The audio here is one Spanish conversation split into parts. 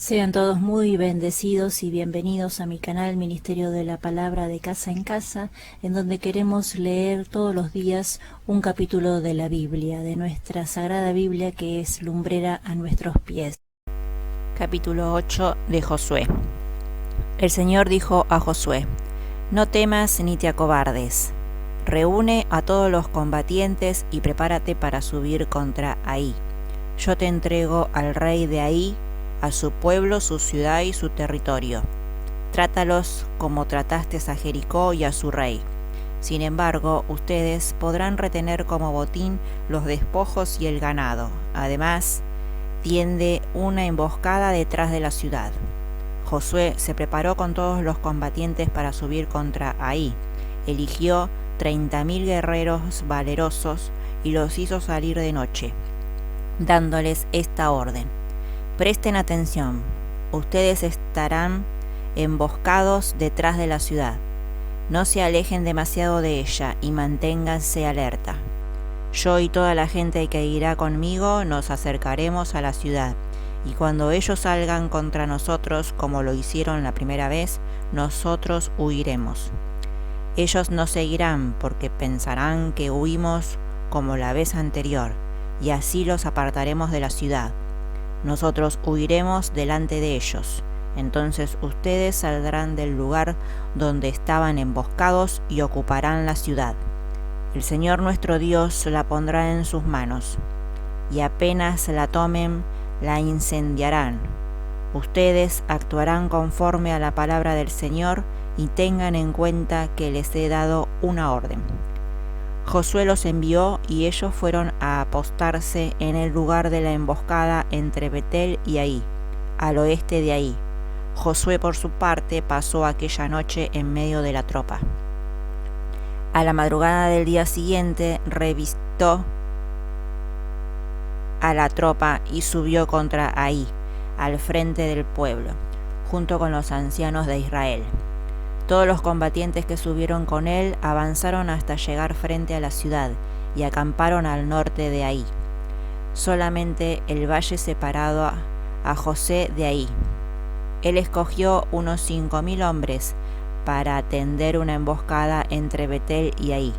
Sean todos muy bendecidos y bienvenidos a mi canal Ministerio de la Palabra de Casa en Casa, en donde queremos leer todos los días un capítulo de la Biblia, de nuestra Sagrada Biblia que es lumbrera a nuestros pies. Capítulo 8 de Josué. El Señor dijo a Josué: No temas ni te acobardes. Reúne a todos los combatientes y prepárate para subir contra Ai. Yo te entrego al rey de Ai, a su pueblo, su ciudad y su territorio. Trátalos como trataste a Jericó y a su rey. Sin embargo, ustedes podrán retener como botín los despojos y el ganado. Además, tiende una emboscada detrás de la ciudad. Josué se preparó con todos los combatientes para subir contra Ai. Eligió 30.000 guerreros valerosos y los hizo salir de noche, dándoles esta orden: Presten atención, ustedes estarán emboscados detrás de la ciudad. No se alejen demasiado de ella y manténganse alerta. Yo y toda la gente que irá conmigo nos acercaremos a la ciudad, y cuando ellos salgan contra nosotros como lo hicieron la primera vez, nosotros huiremos. Ellos nos seguirán porque pensarán que huimos como la vez anterior, y así los apartaremos de la ciudad. Nosotros huiremos delante de ellos. Entonces ustedes saldrán del lugar donde estaban emboscados y ocuparán la ciudad. El Señor nuestro Dios la pondrá en sus manos, y apenas la tomen, la incendiarán. Ustedes actuarán conforme a la palabra del Señor y tengan en cuenta que les he dado una orden. Josué los envió y ellos fueron a apostarse en el lugar de la emboscada entre Betel y Ai, al oeste de Ai. Josué por su parte pasó aquella noche en medio de la tropa. A la madrugada del día siguiente revistó a la tropa y subió contra Ai, al frente del pueblo, junto con los ancianos de Israel. Todos los combatientes que subieron con él avanzaron hasta llegar frente a la ciudad y acamparon al norte de Ai. Solamente el valle separado a Josué de Ai. Él escogió unos 5.000 hombres para tender una emboscada entre Betel y Ai,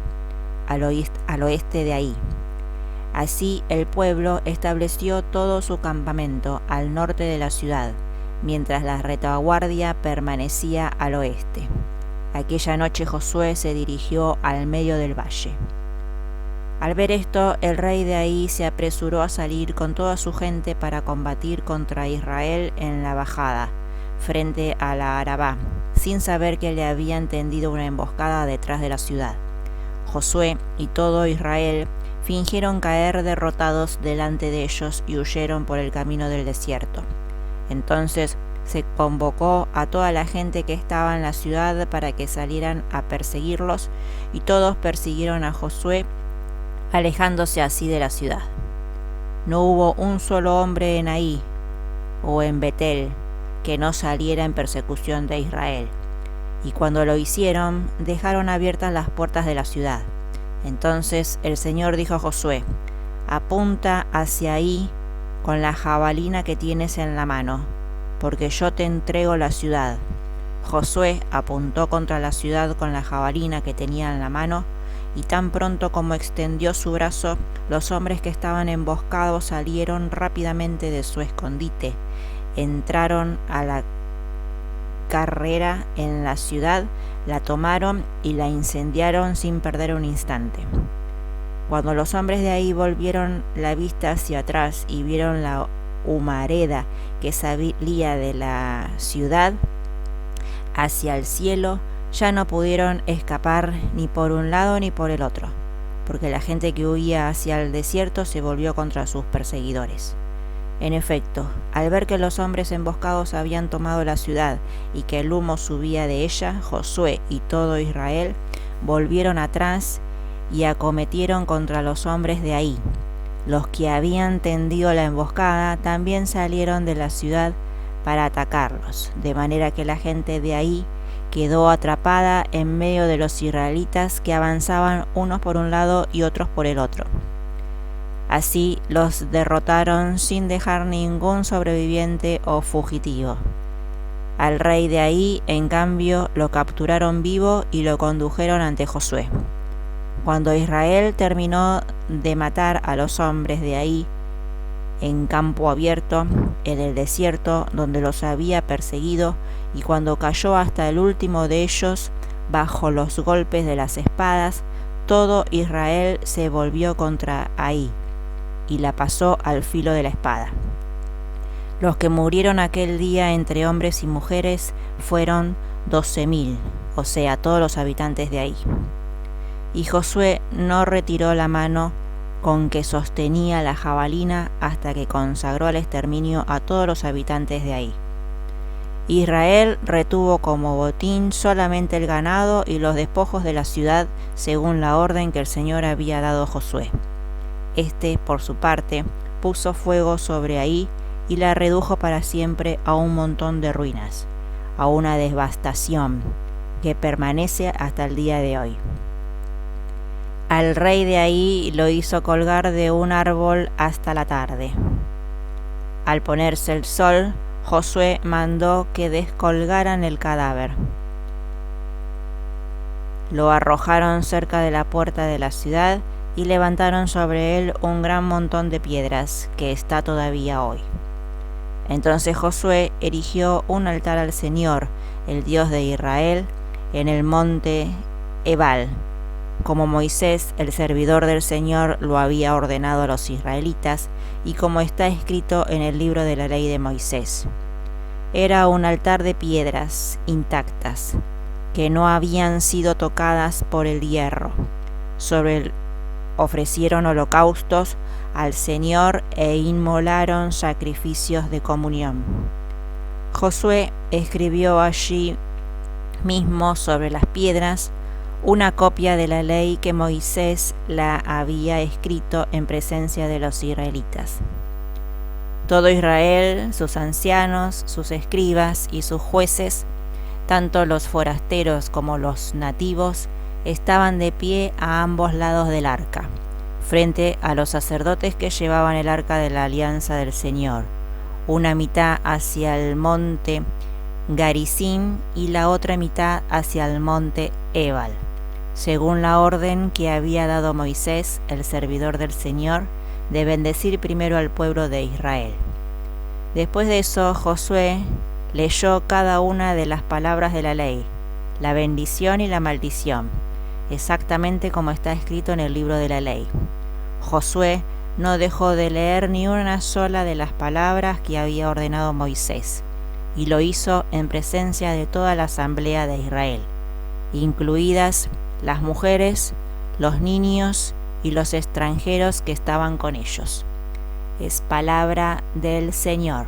al oeste de Ai. Así el pueblo estableció todo su campamento al norte de la ciudad, mientras la retaguardia permanecía al oeste. Aquella noche Josué se dirigió al medio del valle. Al ver esto, el rey de Ai se apresuró a salir con toda su gente para combatir contra Israel en la bajada, frente a la Arabá, sin saber que le habían tendido una emboscada detrás de la ciudad. Josué y todo Israel fingieron caer derrotados delante de ellos y huyeron por el camino del desierto. Entonces se convocó a toda la gente que estaba en la ciudad para que salieran a perseguirlos, y todos persiguieron a Josué, alejándose así de la ciudad. No hubo un solo hombre en Ai o en Betel que no saliera en persecución de Israel, y cuando lo hicieron, dejaron abiertas las puertas de la ciudad. Entonces el Señor dijo a Josué: Apunta hacia Ai con la jabalina que tienes en la mano, porque yo te entrego la ciudad. Josué apuntó contra la ciudad con la jabalina que tenía en la mano, y tan pronto como extendió su brazo, los hombres que estaban emboscados salieron rápidamente de su escondite, entraron a la carrera en la ciudad, la tomaron y la incendiaron sin perder un instante. Cuando los hombres de Ai volvieron la vista hacia atrás y vieron la humareda que salía de la ciudad hacia el cielo, ya no pudieron escapar ni por un lado ni por el otro, porque la gente que huía hacia el desierto se volvió contra sus perseguidores. En efecto, al ver que los hombres emboscados habían tomado la ciudad y que el humo subía de ella, Josué y todo Israel volvieron atrás y acometieron contra los hombres de Ai. Los que habían tendido la emboscada también salieron de la ciudad para atacarlos, de manera que la gente de Ai quedó atrapada en medio de los israelitas que avanzaban unos por un lado y otros por el otro. Así los derrotaron sin dejar ningún sobreviviente o fugitivo. Al rey de Ai, en cambio, lo capturaron vivo y lo condujeron ante Josué. Cuando Israel terminó de matar a los hombres de Ai en campo abierto, en el desierto donde los había perseguido, y cuando cayó hasta el último de ellos bajo los golpes de las espadas, todo Israel se volvió contra Ai y la pasó al filo de la espada. Los que murieron aquel día entre hombres y mujeres fueron 12.000, o sea, todos los habitantes de Ai. Y Josué no retiró la mano con que sostenía la jabalina hasta que consagró al exterminio a todos los habitantes de Ai. Israel retuvo como botín solamente el ganado y los despojos de la ciudad, según la orden que el Señor había dado a Josué. Este, por su parte, puso fuego sobre Ai y la redujo para siempre a un montón de ruinas, a una devastación que permanece hasta el día de hoy. Al rey de Ai lo hizo colgar de un árbol hasta la tarde. Al ponerse el sol, Josué mandó que descolgaran el cadáver. Lo arrojaron cerca de la puerta de la ciudad y levantaron sobre él un gran montón de piedras, que está todavía hoy. Entonces Josué erigió un altar al Señor, el Dios de Israel, en el monte Ebal, como Moisés, el servidor del Señor, lo había ordenado a los israelitas, y como está escrito en el libro de la ley de Moisés. Era un altar de piedras intactas, que no habían sido tocadas por el hierro. Sobre él ofrecieron holocaustos al Señor e inmolaron sacrificios de comunión. Josué escribió allí mismo sobre las piedras una copia de la ley que Moisés la había escrito en presencia de los israelitas. Todo Israel, sus ancianos, sus escribas y sus jueces, tanto los forasteros como los nativos, estaban de pie a ambos lados del arca, frente a los sacerdotes que llevaban el arca de la alianza del Señor, una mitad hacia el monte Garizim y la otra mitad hacia el monte Ebal, según la orden que había dado Moisés, el servidor del Señor, de bendecir primero al pueblo de Israel. Después de eso, Josué leyó cada una de las palabras de la ley, la bendición y la maldición, exactamente como está escrito en el libro de la ley. Josué no dejó de leer ni una sola de las palabras que había ordenado Moisés, y lo hizo en presencia de toda la asamblea de Israel, incluidas las mujeres, los niños y los extranjeros que estaban con ellos. Es palabra del Señor.